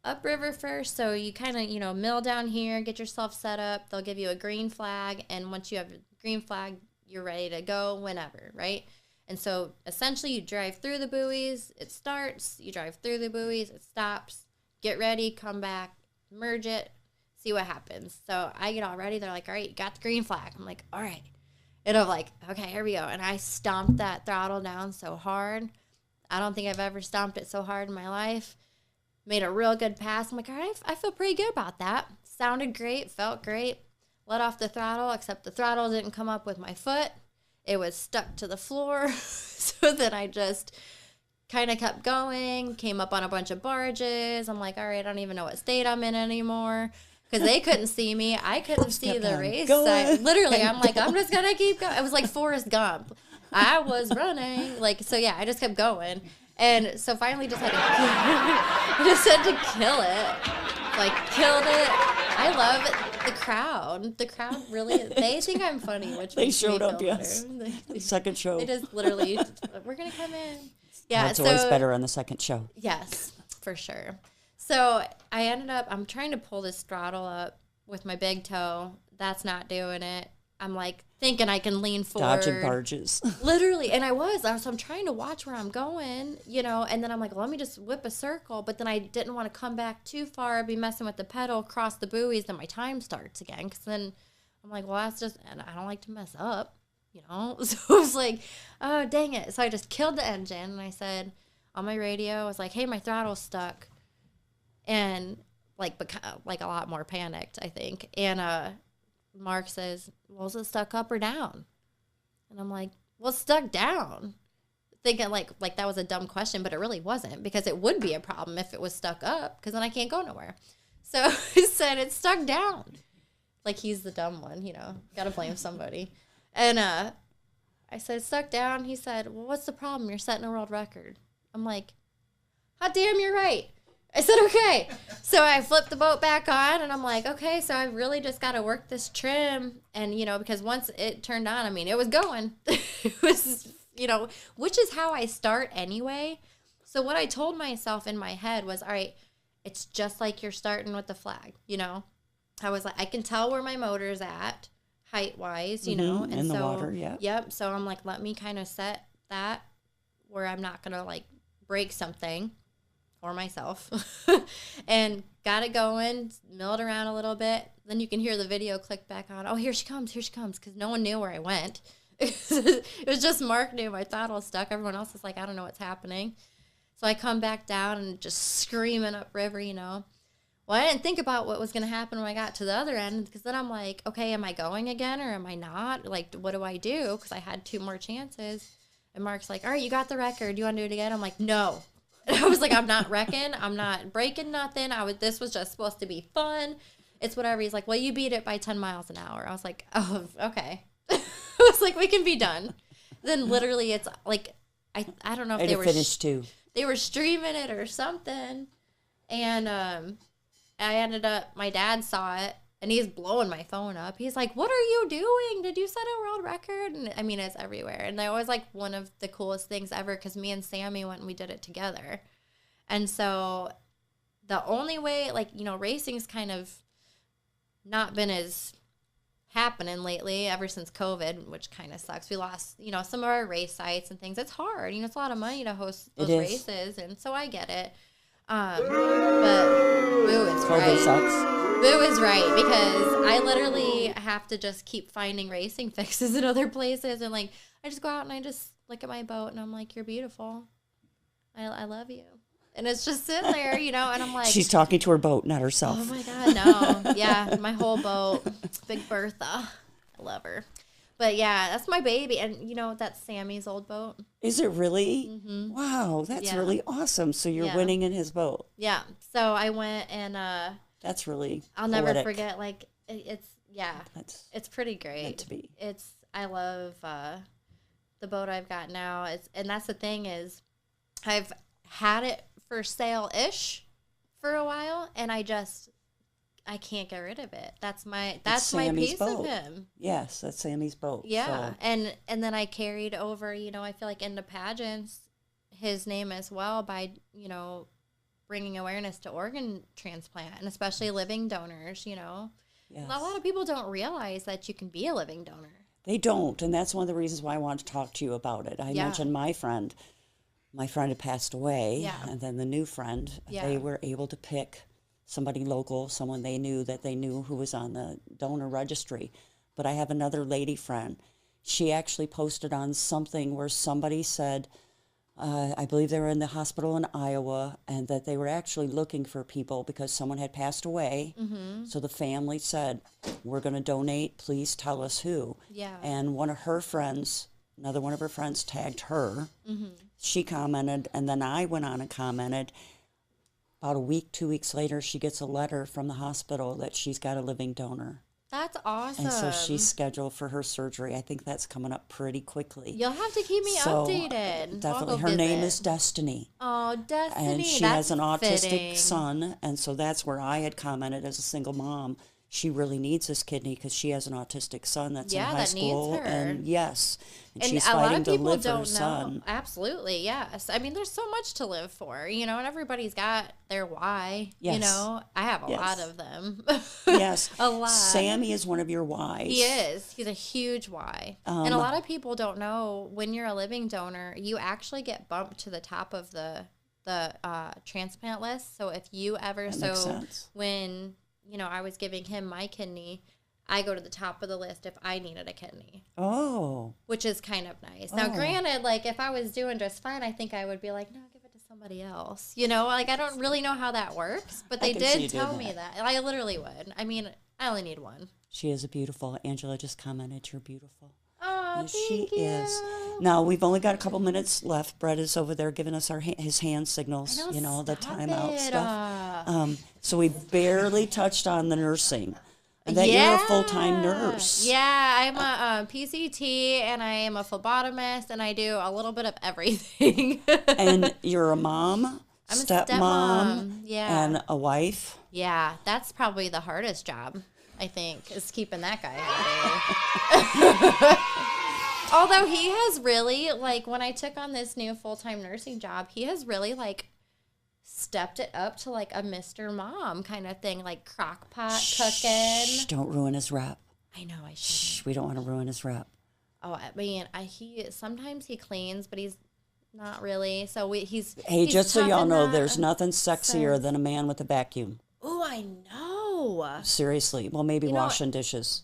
B: upriver first. So you kind of, you know, mill down here, get yourself set up. They'll give you a green flag. And once you have a green flag, you're ready to go whenever, right? And so essentially you drive through the buoys, it starts. You drive through the buoys, it stops. Get ready, come back. Merge it, see what happens. So I get all ready. They're like, all right, you got the green flag. I'm like, all right. And I'm like, okay, here we go. And I stomped that throttle down so hard. I don't think I've ever stomped it so hard in my life. Made a real good pass. I'm like, all right, I feel pretty good about that. Sounded great, felt great. Let off the throttle, except the throttle didn't come up with my foot. It was stuck to the floor. So then I just kind of kept going, came up on a bunch of barges. I'm like, all right, I don't even know what state I'm in anymore because they couldn't see me. I couldn't see the race. I'm like, I'm just going to keep going. It was like Forrest Gump. I was running. Like, so yeah, I just kept going. And so finally just had to, I just had to kill it. Like, killed it. I love it. The crowd. The crowd really, they think I'm funny, which
A: They
B: makes
A: showed
B: me
A: up,
B: feel
A: yes.
B: better.
A: Second show.
B: They just literally, we're going to come in. Yeah,
A: It's always better on the second show.
B: Yes, for sure. So I ended up, I'm trying to pull this throttle up with my big toe. That's not doing it. I'm like thinking I can lean forward.
A: Dodging barges.
B: Literally. And so I'm trying to watch where I'm going, you know, and then I'm like, well, let me just whip a circle. But then I didn't want to come back too far, be messing with the pedal, cross the buoys, then my time starts again. Because then I'm like, well, that's just, and I don't like to mess up. You know, so I was like, oh, dang it. So I just killed the engine, and I said on my radio, I was like, hey, my throttle's stuck. And like a lot more panicked, I think. And Mark says, well, is it stuck up or down? And I'm like, well, it's stuck down. Thinking like that was a dumb question, but it really wasn't because it would be a problem if it was stuck up because then I can't go nowhere. So he said, it's stuck down. Like he's the dumb one, you know, got to blame somebody. And I said, stuck down. He said, well, what's the problem? You're setting a world record. I'm like, hot damn, you're right. I said, okay. So I flipped the boat back on, and I'm like, okay, so I really just got to work this trim. And, you know, because once it turned on, I mean, it was going. It was, you know, which is how I start anyway. So what I told myself in my head was, all right, it's just like you're starting with the flag, you know. I was like, I can tell where my motor's at. Height-wise, you know. And
A: in the
B: so,
A: water, yeah.
B: Yep. So I'm like, let me kind of set that where I'm not going to, like, break something or myself. And got it going, milled around a little bit. Then you can hear the video click back on. Oh, here she comes, because no one knew where I went. It was just Mark knew my throttle was stuck. Everyone else was like, I don't know what's happening. So I come back down and just screaming upriver, you know. Well, I didn't think about what was going to happen when I got to the other end, because then I'm like, okay, am I going again or am I not? Like, what do I do? Because I had 2 more chances. And Mark's like, all right, you got the record. Do you want to do it again? I'm like, no. I was like, I'm not wrecking. I'm not breaking nothing. This was just supposed to be fun. It's whatever. He's like, well, you beat it by 10 miles an hour. I was like, oh, okay. I was like, we can be done. Then literally it's like, I don't know if they were
A: finished too.
B: They were streaming it or something. And I ended up, my dad saw it, and he's blowing my phone up. He's like, what are you doing? Did you set a world record? And I mean, it's everywhere. And that was like one of the coolest things ever, because me and Sammy went and we did it together. And so the only way, like, you know, racing's kind of not been as happening lately ever since COVID, which kind of sucks. We lost, you know, some of our race sites and things. It's hard. You know, it's a lot of money to host those races. And so I get it. But Boo is right.
A: Sucks.
B: Boo is right, because I literally have to just keep finding racing fixes in other places, and like I just go out and I just look at my boat and I'm like, you're beautiful. I love you. And it's just sitting there, you know, and I'm like,
A: she's talking to her boat, not herself.
B: Oh my God, no. Yeah, my whole boat. Big Bertha. I love her. But yeah, that's my baby. And you know, that's Sammy's old boat.
A: Is it really?
B: Mm-hmm.
A: Wow, that's really awesome. So you're winning in his boat.
B: Yeah. So I went and
A: that's really
B: I'll
A: poetic.
B: never forget, like it's pretty great.
A: Meant to be.
B: I love the boat I've got now. And that's the thing is I've had it for sale-ish for a while, and I can't get rid of it. That's my piece
A: boat.
B: of him.
A: Yes, that's Sammy's boat.
B: Yeah,
A: so.
B: and then I carried over, you know, I feel like into pageants, his name as well by, you know, bringing awareness to organ transplant, and especially living donors, you know. Yes. A lot of people don't realize that you can be a living donor.
A: They don't, and that's one of the reasons why I wanted to talk to you about it. I mentioned my friend had passed away, and then the new friend, they were able to pick somebody local, someone they knew who was on the donor registry. But I have another lady friend. She actually posted on something where somebody said, I believe they were in the hospital in Iowa, and that they were actually looking for people because someone had passed away. Mm-hmm. So the family said, we're going to donate. Please tell us who. Yeah. And one of her friends, another one of her friends, tagged her. Mm-hmm. She commented, and then I went on and commented. About a week, 2 weeks later, she gets a letter from the hospital that she's got a living donor.
B: That's awesome.
A: And so she's scheduled for her surgery. I think that's coming up pretty quickly.
B: You'll have to keep me updated.
A: Definitely. Her name is Destiny.
B: Oh, Destiny.
A: And she has an autistic son. And so that's where I had commented as a single mom. She really needs this kidney because she has an autistic son that's in high school.
B: Needs her.
A: And yes. And she's
B: a lot
A: fighting
B: of
A: to
B: people
A: live
B: don't
A: for her son.
B: know. Absolutely, yes. I mean, there's so much to live for, you know, and everybody's got their why. Yes. You know, I have a lot of them.
A: Yes.
B: A lot.
A: Sammy is one of your whys.
B: He is. He's a huge why. And a lot of people don't know, when you're a living donor, you actually get bumped to the top of the transplant list. So if you ever,
A: makes sense.
B: When, you know, I was giving him my kidney, I go to the top of the list if I needed a kidney. Oh. Which is kind of nice. Now, granted, like, if I was doing just fine, I think I would be like, no, give it to somebody else. You know, like, I don't really know how that works, but they did tell me that. I literally would. I mean, I only need one.
A: She is a beautiful. Angela just commented, you're beautiful.
B: Oh, yes, thank you.
A: Is. Now, we've only got a couple minutes left. Bret is over there giving us his hand signals, you know, the timeout stuff. So we barely touched on the nursing. And that you're a full-time nurse.
B: Yeah, I'm a PCT, and I am a phlebotomist, and I do a little bit of everything.
A: And you're a mom,
B: I'm a
A: stepmom, and a wife.
B: Yeah, that's probably the hardest job, I think, is keeping that guy happy. Although he has really, like, when I took on this new full-time nursing job, he has really, like, stepped it up to like a Mr. Mom kind of thing, like crock pot cooking.
A: Don't ruin his rep.
B: I know I should.
A: We don't want to ruin his rep.
B: Oh, I mean, sometimes he cleans, but he's not really. So he's.
A: Hey, just so y'all know, there's nothing sexier than a man with a vacuum.
B: Oh, I know.
A: Seriously, well, maybe washing dishes.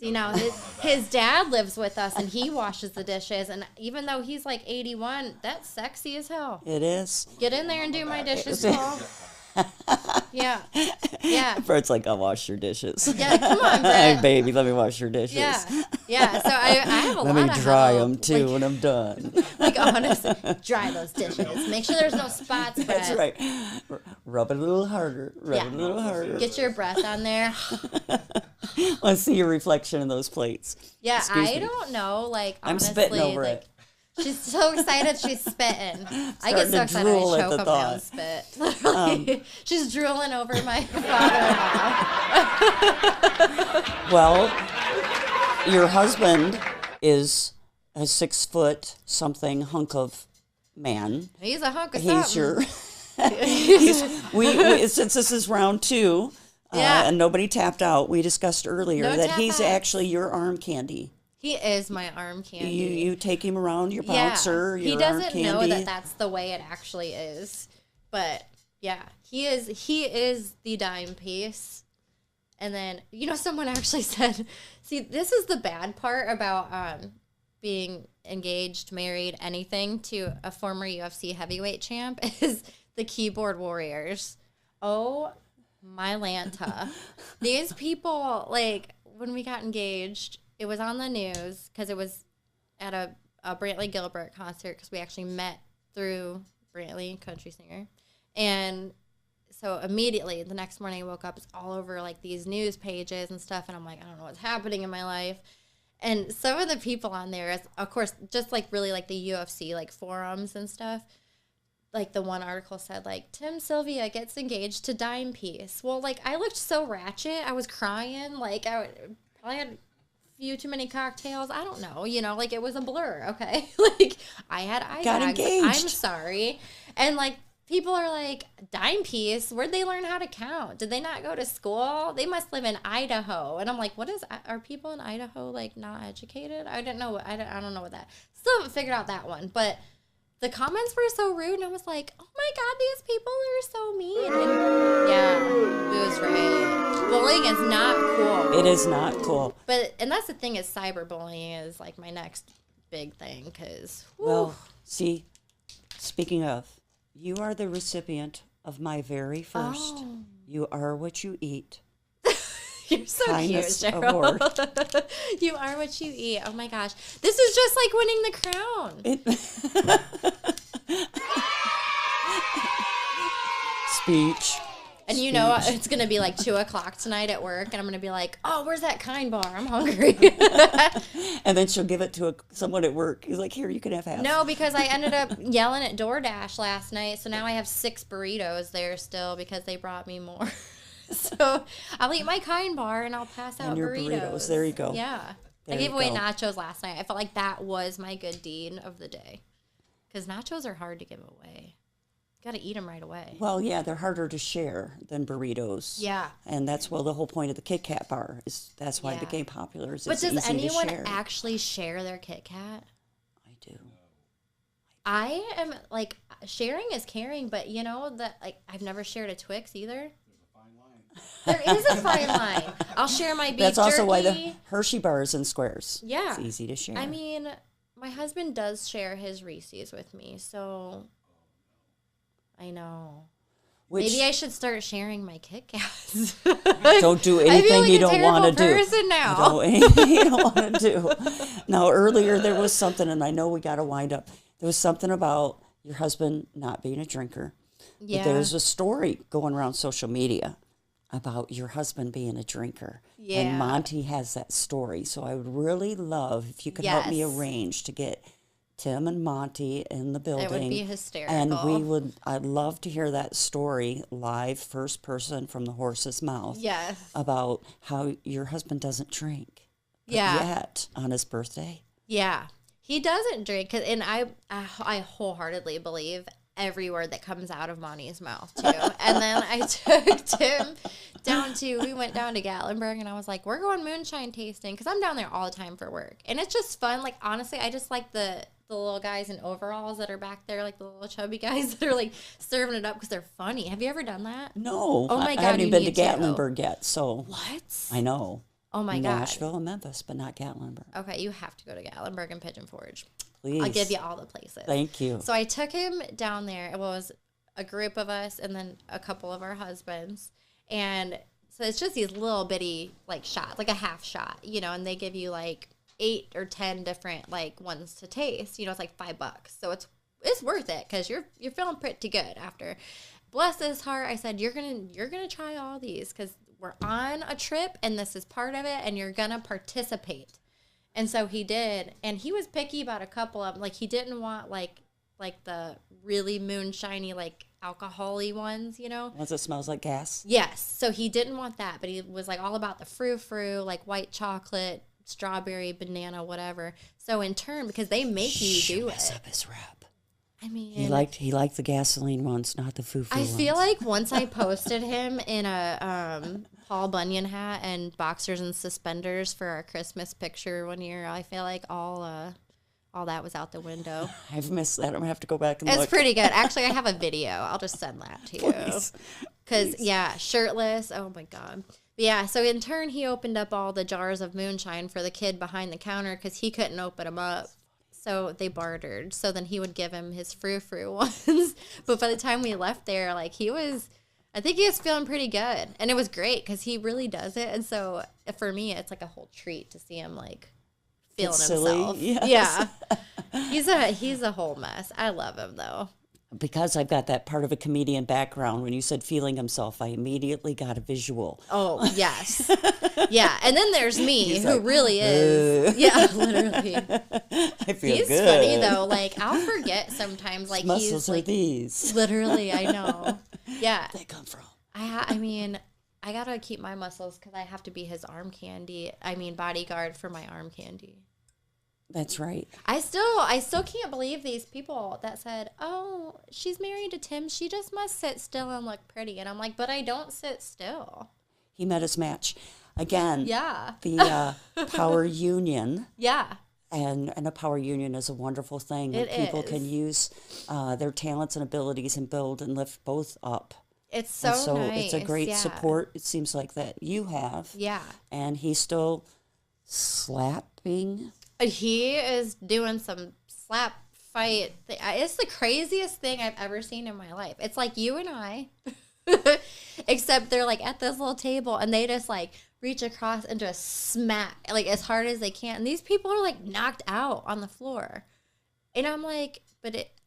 B: See, now his dad lives with us, and he washes the dishes. And even though he's like 81, that's sexy as hell.
A: It is.
B: Get in there and do my dishes, Paul. Yeah. Yeah.
A: Brett's like, I'll wash your dishes.
B: Yeah, come on,
A: Hey,
B: Bret.
A: baby, let me wash your dishes.
B: Yeah. Yeah. So I have a
A: Let
B: lot
A: me
B: of
A: dry
B: help.
A: them too
B: Like,
A: when I'm done.
B: like, honestly, dry those dishes. Make sure there's no spots, Bret.
A: That's right. Rub it a little harder. Rub it a little harder.
B: Get your breath on there.
A: Let's see your reflection in those plates.
B: Yeah,
A: Excuse
B: I
A: me.
B: don't know. Like,
A: I'm
B: honestly,
A: spitting over
B: like,
A: it.
B: she's so excited she's spitting. I get
A: Starting
B: so
A: to
B: excited I
A: drool at
B: choke
A: the
B: on my own
A: thought.
B: spit. Literally, she's drooling over my father-in-law.
A: Well, your husband is a 6 foot something hunk of man.
B: He's a hunk of
A: He's
B: something.
A: we since this is round 2,
B: Yeah.
A: and nobody tapped out. We discussed earlier
B: No
A: that
B: tap
A: he's
B: outs.
A: actually your arm candy.
B: He is my arm candy.
A: You take him around your bouncer.
B: He
A: Your arm
B: doesn't
A: candy.
B: know that that's the way it actually is. But yeah, he is the dime piece. And then, someone actually said, see, this is the bad part about being engaged, married, anything to a former UFC heavyweight champ is the keyboard warriors. Oh, my Lanta. These people, like, when we got engaged, it was on the news because it was at a Brantley Gilbert concert because we actually met through Brantley, country singer. And so immediately the next morning I woke up, it's all over like these news pages and stuff. And I'm like, I don't know what's happening in my life. And some of the people on there, is, of course, just like really like the UFC, like forums and stuff. Like the one article said, like, Tim Sylvia gets engaged to Dime Piece. Well, like, I looked so ratchet. I was crying. Like, I probably had a few too many cocktails. I don't know. Like, it was a blur, okay? Like, I had eye
A: Got
B: bags.
A: engaged.
B: I'm sorry. And, like, people are like, Dime Piece? Where'd they learn how to count? Did they not go to school? They must live in Idaho. And I'm like, are people in Idaho, like, not educated? I don't know what that. Still haven't figured out that one. But the comments were so rude, and I was like, oh my God, these people are so mean. And yeah, it was right. Bullying is not cool.
A: It is not cool.
B: And that's the thing is cyberbullying is like my next big thing because,
A: Well, see, speaking of, you are the recipient of my very first You Are What You Eat.
B: You're so
A: Kindness
B: cute, Cheryl.
A: Award.
B: You are what you eat. Oh my gosh. This is just like winning the crown.
A: Speech.
B: And it's going to be like 2:00 tonight at work, and I'm going to be like, oh, where's that kind bar? I'm hungry.
A: And then she'll give it to someone at work. He's like, here, you can have half.
B: No, because I ended up yelling at DoorDash last night, so now I have 6 burritos there still because they brought me more. So I'll eat my kind bar, and I'll pass out
A: And your burritos. There you go.
B: Yeah.
A: There
B: I gave
A: you
B: away
A: go.
B: nachos last night. I felt like that was my good deed of the day. Because nachos are hard to give away. Got to eat them right away.
A: Well, yeah, they're harder to share than burritos.
B: Yeah.
A: And that's the whole point of the Kit Kat bar. That's why
B: Yeah.
A: it became popular. Is
B: But
A: it's
B: does
A: easy
B: anyone
A: to share.
B: actually share their Kit Kat?
A: I do.
B: I am, like, sharing is caring, but that, like, I've never shared a Twix either. There is a fine line. I'll share my beef
A: That's also
B: jerky.
A: why the Hershey bar is in squares.
B: Yeah.
A: It's easy to share.
B: I mean, my husband does share his Reese's with me, so I know. Maybe I should start sharing my Kit Kats.
A: Don't do
B: I feel
A: anything
B: like
A: you
B: a
A: don't want to
B: terrible
A: do.
B: person now.
A: You don't want to do. Now, earlier there was something, and I know we got to wind up. There was something about your husband not being a drinker.
B: Yeah.
A: But there's a story going around social media about your husband being a drinker.
B: Yeah.
A: And Monty has that story. So I would really love if you could help me
B: Yes.
A: arrange to get Tim and Monty in the building.
B: It would be hysterical.
A: And I'd love to hear that story live, first person from the horse's mouth.
B: Yes.
A: About how your husband doesn't drink.
B: Yeah.
A: Yet on his birthday.
B: Yeah. He doesn't drink, and I wholeheartedly believe every word that comes out of Monty's mouth, too. And then I took Tim we went down to Gatlinburg, and I was like, we're going moonshine tasting, because I'm down there all the time for work. And it's just fun. Like, honestly, I just like the little guys in overalls that are back there, like the little chubby guys that are, like, serving it up because they're funny. Have you ever done that?
A: No.
B: Oh, my God,
A: I haven't
B: you
A: even been
B: need
A: to
B: to.
A: Gatlinburg yet, so.
B: What?
A: I know.
B: Oh, my God.
A: Nashville and Memphis, but not Gatlinburg.
B: Okay, you have to go to Gatlinburg and Pigeon Forge.
A: Please.
B: I'll give you all the places.
A: Thank you.
B: So I took him down there. It was a group of us and then a couple of our husbands. And so it's just these little bitty, like, shots, like a half shot, you know, and they give you, like, 8 or 10 different, like, ones to taste. You know, it's like $5. So it's worth it because you're feeling pretty good after. Bless his heart, I said, you're gonna try all these because we're on a trip and this is part of it and you're gonna participate. And so he did, and he was picky about a couple of them. Like, he didn't want like the really moonshiny, like, alcohol-y ones, you know?
A: Ones that smells like gas?
B: Yes. So he didn't want that, but he was like all about the frou-frou, like white chocolate, strawberry, banana, whatever. So in turn, because they make you do
A: mess
B: it.
A: up his rap.
B: I mean,
A: he liked the gasoline ones, not the foo-foo ones.
B: I feel like once I posted him in a Paul Bunyan hat and boxers and suspenders for our Christmas picture one year, I feel like all that was out the window.
A: I've missed that. I'm gonna have to go back and
B: look.
A: It's
B: pretty good. Actually, I have a video. I'll just send that to you. Because, yeah, shirtless. Oh, my God. But yeah, so in turn, he opened up all the jars of moonshine for the kid behind the counter because he couldn't open them up. So they bartered. So then he would give him his frou-frou ones. But by the time we left there, like, I think he was feeling pretty good. And it was great because he really does it. And so for me, it's like a whole treat to see him, like, feeling himself.
A: Yes.
B: Yeah. He's a whole mess. I love him, though.
A: Because I've got that part of a comedian background, when you said feeling himself, I immediately got a visual.
B: Oh, yes. Yeah. And then there's me, who really is. Yeah, literally.
A: I feel
B: He's
A: good.
B: funny, though. Like, I'll forget sometimes. Like,
A: muscles
B: he's
A: are
B: like,
A: these.
B: Literally, I know. Yeah.
A: They come from.
B: I mean, I got to keep my muscles because I have to be his arm candy. I mean, bodyguard for my arm candy.
A: That's right.
B: I still can't believe these people that said, "Oh, she's married to Tim. She just must sit still and look pretty." And I'm like, "But I don't sit still."
A: He met his match. Again,
B: yeah.
A: The power union.
B: Yeah.
A: And a power union is a wonderful thing. People can use their talents and abilities and build and lift both up.
B: It's so nice.
A: It's a great support, it seems like, that you have.
B: Yeah.
A: And he's still slapping.
B: He is doing some slap fight. It's the craziest thing I've ever seen in my life. It's like you and I, except they're like at this little table and they just like reach across and just smack like as hard as they can. And these people are like knocked out on the floor. And I'm like,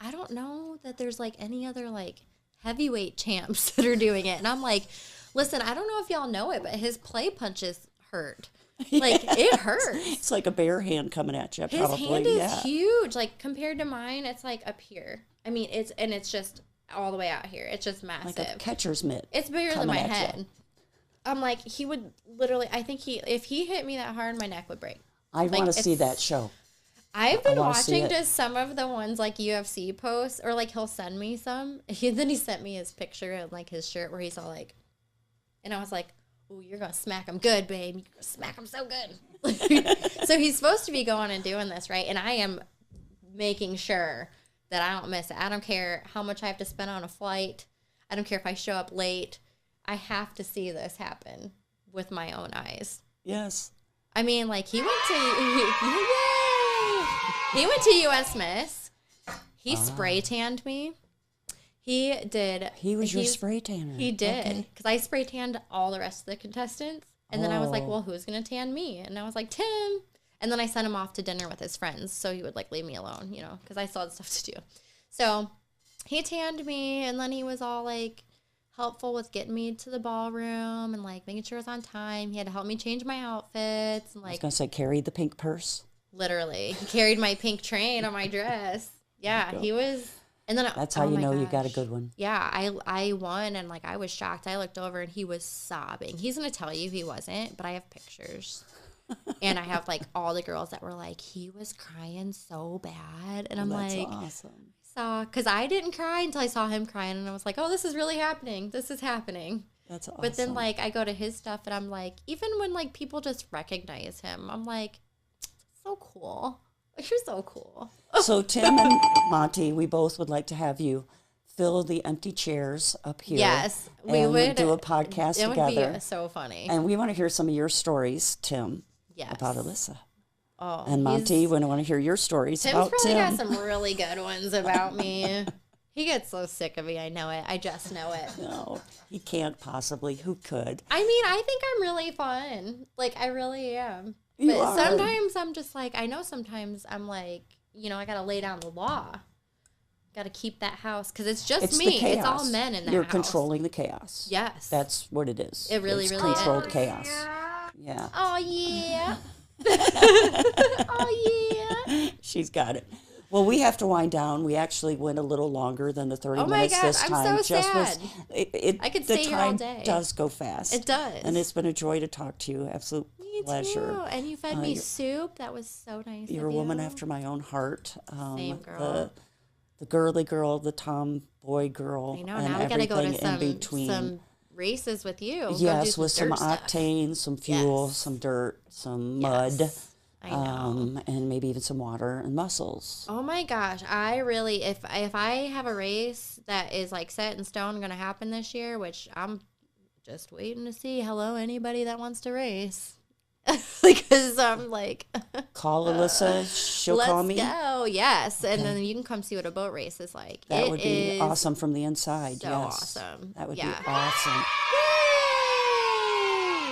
B: I don't know that there's like any other like heavyweight champs that are doing it. And I'm like, listen, I don't know if y'all know it, but his play punches hurt. Like, it hurts.
A: It's like a bare hand coming at you, probably.
B: His hand is huge. Like, compared to mine, it's like up here. I mean, it's just all the way out here. It's just massive.
A: Like a catcher's mitt.
B: It's bigger than my head. I'm like, he would literally, I think if he hit me that hard, my neck would break.
A: I want to see that show.
B: I've been watching just some of the ones like UFC posts, or like he'll send me some. Then he sent me his picture and like his shirt where he's all like, and I was like, "Ooh, you're going to smack him good, babe. You're going to smack him so good." So he's supposed to be going and doing this, right? And I am making sure that I don't miss it. I don't care how much I have to spend on a flight. I don't care if I show up late. I have to see this happen with my own eyes.
A: Yes.
B: I mean, like, he went to U.S. Miss. He spray tanned me. He did.
A: He was your spray tanner.
B: He did. Because I spray tanned all the rest of the contestants. And then I was like, well, who's going to tan me? And I was like, Tim. And then I sent him off to dinner with his friends. So he would, like, leave me alone, you know, because I still had stuff to do. So he tanned me. And then he was all, like, helpful with getting me to the ballroom and, like, making sure I was on time. He had to help me change my outfits. And, like,
A: I was going to say, carry the pink purse.
B: Literally. He carried my pink train on my dress. Yeah, he was... And then
A: that's how you know you got a good one.
B: Yeah, I won, and like I was shocked. I looked over and he was sobbing. He's gonna tell you he wasn't, but I have pictures, and I have like all the girls that were like, he was crying so bad, and I'm like,
A: awesome.
B: Because I didn't cry until I saw him crying, and I was like, oh, this is really happening. This is happening.
A: That's awesome.
B: But then like I go to his stuff, and I'm like, even when like people just recognize him, I'm like, so cool. You're so cool.
A: So Tim and Monty, we both would like to have you fill the empty chairs up here.
B: Yes, we would
A: do a podcast together.
B: It would be so funny.
A: And we want to hear some of your stories, Tim, about Alyssa. Oh, and Monty, we want to hear your stories about Tim.
B: Tim's probably got some really good ones about me. He gets so sick of me. I know it. I just know it.
A: No, he can't possibly. Who could?
B: I mean, I think I'm really fun. Like, I really am.
A: You
B: But
A: are.
B: sometimes I'm just like, I know sometimes I'm like, you know, I got to lay down the law. Got to keep that house. Because it's just
A: It's
B: me.
A: the chaos.
B: It's all men in that
A: You're
B: house.
A: controlling the chaos.
B: Yes.
A: That's what it is.
B: It really,
A: it's
B: really
A: controlled
B: is.
A: chaos. Yeah.
B: Oh, yeah. Oh, yeah.
A: She's got it. Well, we have to wind down. We actually went a little longer than the 30
B: Oh my
A: minutes
B: God,
A: this
B: I'm
A: time.
B: so sad. I could
A: the
B: stay here all
A: time
B: day.
A: does go fast.
B: It does.
A: And it's been a joy to talk to you. Absolute
B: Me
A: pleasure.
B: too. And you fed me soup. That was so nice
A: You're
B: of
A: a woman
B: you.
A: after my own heart.
B: Same girl.
A: The girly girl, the tomboy girl,
B: I know.
A: and
B: Now we got to go
A: everything
B: to
A: in between.
B: some races with you. Go
A: Yes,
B: do
A: with some
B: dirt stuff.
A: octane, some fuel,
B: Yes.
A: some dirt, some
B: Yes.
A: mud,
B: I know.
A: and maybe even some water and muscles.
B: Oh my gosh, I really if I have a race that is like set in stone going to happen this year, which I'm just waiting to see. Hello, anybody that wants to race, because I'm like,
A: Call Alyssa. She'll
B: let's
A: call me.
B: go, yes, and then you can come see what a boat race is like.
A: That
B: It
A: would be
B: is
A: awesome from the inside.
B: so
A: yes.
B: awesome.
A: That would
B: Yeah.
A: be awesome.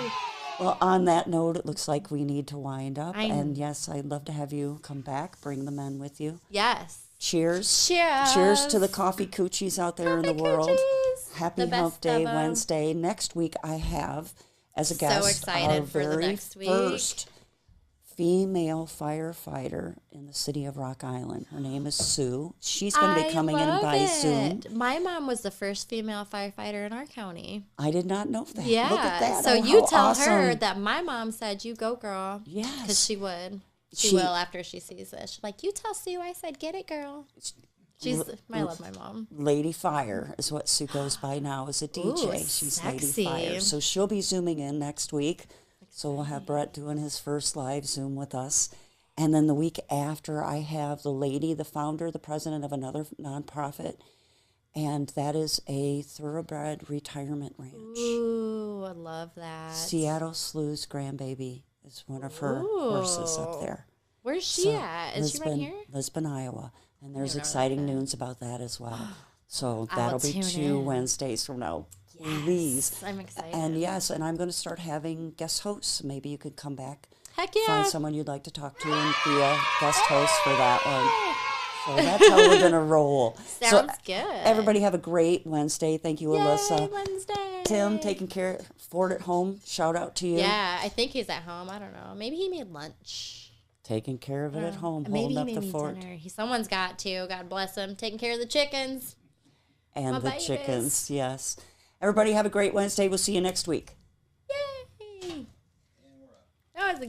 B: Yay!
A: Well, on that note, it looks like we need to wind up.
B: I-
A: And yes, I'd love to have you come back. Bring the men with you.
B: Yes.
A: Cheers.
B: Cheers.
A: Cheers to the coffee coochies out there in the
B: Coffee
A: world.
B: coochies.
A: Happy
B: The
A: Hump
B: best
A: Day
B: of 'em.
A: Wednesday. Next week, I have as a
B: So
A: guest
B: excited
A: our
B: for the
A: very
B: next week.
A: first female firefighter in the city of Rock Island. Her name is Sue. She's going to be coming in
B: love
A: by
B: it.
A: Zoom.
B: My mom was the first female firefighter in our county.
A: I did not know that.
B: Yeah.
A: Look at that.
B: So
A: Oh,
B: you
A: how
B: tell her
A: awesome.
B: that my mom said, "You go, girl."
A: Yes.
B: Because she would. She
A: She-
B: will after she sees this. She's like, "You tell Sue I said, get it, girl." I love my mom.
A: Lady Fire is what Sue goes by now as a DJ.
B: Ooh,
A: She's
B: sexy.
A: Lady Fire. So she'll be Zooming in next week. So we'll have Bret doing his first live Zoom with us. And then the week after, I have the lady, the founder, the president of another nonprofit. And that is a thoroughbred retirement ranch.
B: Ooh, I love that.
A: Seattle Slew's grandbaby is one of her horses up there.
B: Where's she
A: So,
B: at? Is she right
A: Lisbon,
B: here?
A: Lisbon, Iowa. And there's
B: know where
A: exciting
B: that is.
A: news about that as well. So
B: I'll
A: that'll be
B: tune
A: 2
B: in.
A: Wednesdays from now. Please.
B: Yes, I'm excited.
A: And yes, and I'm going to start having guest hosts. Maybe you could come back,
B: Heck yeah.
A: find someone you'd like to talk to, and be a guest host for that one. So that's how we're going to roll.
B: Sounds
A: so
B: good.
A: Everybody have a great Wednesday. Thank you,
B: Yay,
A: Alyssa.
B: Wednesday.
A: Tim, taking care of Ford at home. Shout out to you.
B: Yeah, I think he's at home. I don't know. Maybe he made lunch.
A: Taking care of it at home,
B: Maybe
A: holding
B: he
A: up
B: made
A: the
B: me
A: fort.
B: dinner. Someone's got to. God bless him. Taking care of the chickens.
A: And
B: My
A: the
B: babies.
A: chickens, yes. Everybody have a great Wednesday. We'll see you next week.